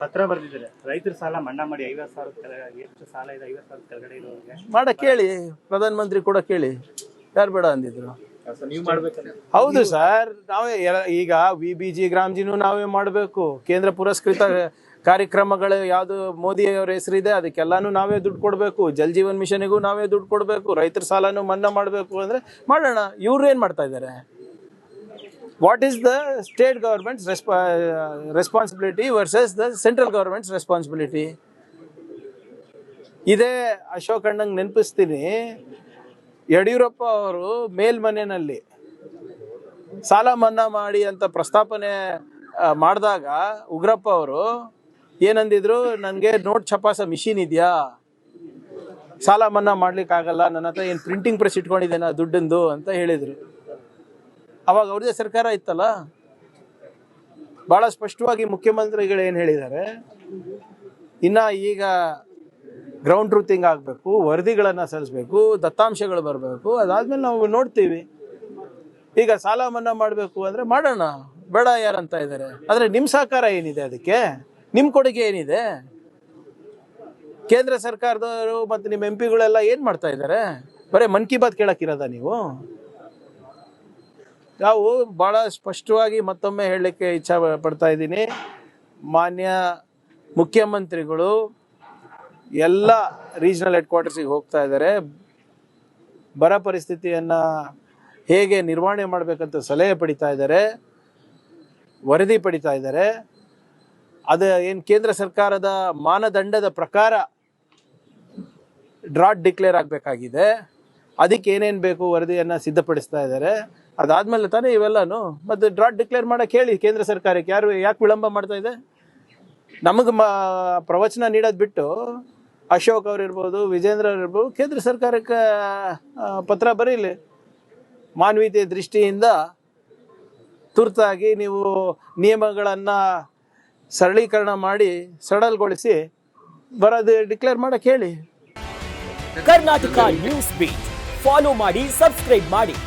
ಪತ್ರ ಬರೆದಿದ್ದಾರೆ. ರೈತರ ಸಾಲ ಮನ್ನಾ ಮಾಡಿ 50,000 ಕೆಳಗೆ, ಎಷ್ಟು ಸಾಲ ಇದೆ 50,000 ಕೆಳಗಡೆ ಇರೋರಿಗೆ ಮಾಡ ಕೇಳಿ, ಪ್ರಧಾನ ಮಂತ್ರಿ ಕೂಡ ಕೇಳಿ, ಯಾರು ಬೇಡ ಅಂದಿದ್ರು. ನೀವು ಮಾಡ್ಬೇಕಂದ್ರೆ ಹೌದು ಸರ್, ನಾವೇ ಈಗ VBG ಗ್ರಾಮ್ಜಿನೂ ನಾವೇ ಮಾಡಬೇಕು. ಕೇಂದ್ರ ಪುರಸ್ಕೃತ ಕಾರ್ಯಕ್ರಮಗಳು ಯಾವುದು ಮೋದಿ ಅವರ ಹೆಸರಿದೆ ಅದಕ್ಕೆಲ್ಲಾನು ನಾವೇ ದುಡ್ಡು ಕೊಡಬೇಕು. ಜಲ್ ಜೀವನ್ ಮಿಷನ್ಗೂ ನಾವೇ ದುಡ್ಡು ಕೊಡಬೇಕು. ರೈತರ ಸಾಲನೂ ಮನ್ನಾ ಮಾಡಬೇಕು ಅಂದರೆ ಮಾಡೋಣ. ಇವ್ರು ಏನು ಮಾಡ್ತಾ ಇದ್ದಾರೆ? What is the state governments responsibility versus the central governments responsibility? ಇದೇ ಅಶೋಕ್ ಅಣ್ಣಂಗೆ ನೆನಪಿಸ್ತೀನಿ, ಯಡಿಯೂರಪ್ಪ ಅವರು ಮೇಲ್ಮನೆಯಲ್ಲಿ ಸಾಲ ಮನ್ನಾ ಮಾಡಿ ಅಂತ ಪ್ರಸ್ತಾಪನೆ ಮಾಡಿದಾಗ ಉಗ್ರಪ್ಪ ಅವರು ಏನಂದಿದ್ರು, ನನಗೆ ನೋಟ್ ಛಪಾಸ ಮಿಷಿನ್ ಇದೆಯಾ, ಸಾಲ ಮನ್ನಾ ಮಾಡ್ಲಿಕ್ಕೆ ಆಗಲ್ಲ, ನನ್ನ ಹತ್ರ ಏನು ಪ್ರಿಂಟಿಂಗ್ ಪ್ರೆಸ್ ಇಟ್ಕೊಂಡಿದ್ದೇನೆ ದುಡ್ಡಿಂದು ಅಂತ ಹೇಳಿದರು. ಅವಾಗ ಅವ್ರದ್ದೇ ಸರ್ಕಾರ ಇತ್ತಲ್ಲ. ಭಾಳ ಸ್ಪಷ್ಟವಾಗಿ ಮುಖ್ಯಮಂತ್ರಿಗಳು ಏನು ಹೇಳಿದ್ದಾರೆ, ಇನ್ನು ಈಗ ಗ್ರೌಂಡ್ ಟ್ರೂತಿಂಗ್ ಆಗಬೇಕು, ವರದಿಗಳನ್ನು ಸಲ್ಲಿಸಬೇಕು, ದತ್ತಾಂಶಗಳು ಬರಬೇಕು, ಅದಾದ್ಮೇಲೆ ನಾವು ನೋಡ್ತೀವಿ. ಈಗ ಸಾಲ ಮನ್ನಾ ಮಾಡಬೇಕು ಅಂದರೆ ಮಾಡೋಣ, ಬೇಡ ಯಾರಂತ ಇದ್ದಾರೆ. ಆದರೆ ನಿಮ್ಮ ಸಹಕಾರ ಏನಿದೆ, ಅದಕ್ಕೆ ನಿಮ್ಮ ಕೊಡುಗೆ ಏನಿದೆ? ಕೇಂದ್ರ ಸರ್ಕಾರದವರು ಮತ್ತು ನಿಮ್ಮ MP ಗಳೆಲ್ಲ ಏನು ಮಾಡ್ತಾ ಇದ್ದಾರೆ? ಬರೀ ಮನ್ ಕಿ ಬಾತ್ ಕೇಳಕ್ಕಿರೋದ ನೀವು? ನಾವು ಭಾಳ ಸ್ಪಷ್ಟವಾಗಿ ಮತ್ತೊಮ್ಮೆ ಹೇಳಲಿಕ್ಕೆ ಇಚ್ಛೆ ಪಡ್ತಾ ಇದ್ದೀನಿ, ಮಾನ್ಯ ಮುಖ್ಯಮಂತ್ರಿಗಳು ಎಲ್ಲ ರೀಜನಲ್ ಹೆಡ್ ಕ್ವಾರ್ಟರ್ಸಿಗೆ ಹೋಗ್ತಾ ಇದ್ದಾರೆ. ಬರ ಪರಿಸ್ಥಿತಿಯನ್ನು ಹೇಗೆ ನಿರ್ವಹಣೆ ಮಾಡಬೇಕಂತ ಸಲಹೆ ಪಡಿತಾ ಇದ್ದಾರೆ, ವರದಿ ಪಡಿತಾ ಇದ್ದಾರೆ. ಅದು ಏನು ಕೇಂದ್ರ ಸರ್ಕಾರದ ಮಾನದಂಡದ ಪ್ರಕಾರ ಡ್ರಾಟ್ ಡಿಕ್ಲೇರ್ ಆಗಬೇಕಾಗಿದೆ, ಅದಕ್ಕೆ ಏನೇನು ಬೇಕು ವರದಿಯನ್ನು ಸಿದ್ಧಪಡಿಸ್ತಾ ಇದ್ದಾರೆ. ಅದಾದಮೇಲೆ ತಾನೇ ಇವೆಲ್ಲನೂ. ಮತ್ತು ಡ್ರಾಟ್ ಡಿಕ್ಲೇರ್ ಮಾಡೋಕ್ಕೆ ಹೇಳಿ ಕೇಂದ್ರ ಸರ್ಕಾರಕ್ಕೆ. ಯಾಕೆ ವಿಳಂಬ ಮಾಡ್ತಾ ಇದೆ? ನಮಗೆ ಪ್ರವಚನ ನೀಡೋದು ಬಿಟ್ಟು ಅಶೋಕ್ ಅವರಿರ್ಬೋದು, ವಿಜೇಂದ್ರ ಅವರಿರ್ಬೋದು, ಕೇಂದ್ರ ಸರ್ಕಾರಕ್ಕೆ ಪತ್ರ ಬರೀಲಿ. ಮಾನವೀಯತೆ ದೃಷ್ಟಿಯಿಂದ ತುರ್ತಾಗಿ ನೀವು ನಿಯಮಗಳನ್ನು ಸರಳೀಕರಣ ಮಾಡಿ ಸಡಲ್ಗೊಳಿಸಿ ಬರೋದು ಡಿಕ್ಲೇರ್ ಮಾಡೋಕ್ಕೆ ಹೇಳಿ. ಕರ್ನಾಟಕ ನ್ಯೂಸ್ ಬೀಟ್ ಫಾಲೋ ಮಾಡಿ, ಸಬ್ಸ್ಕ್ರೈಬ್ ಮಾಡಿ.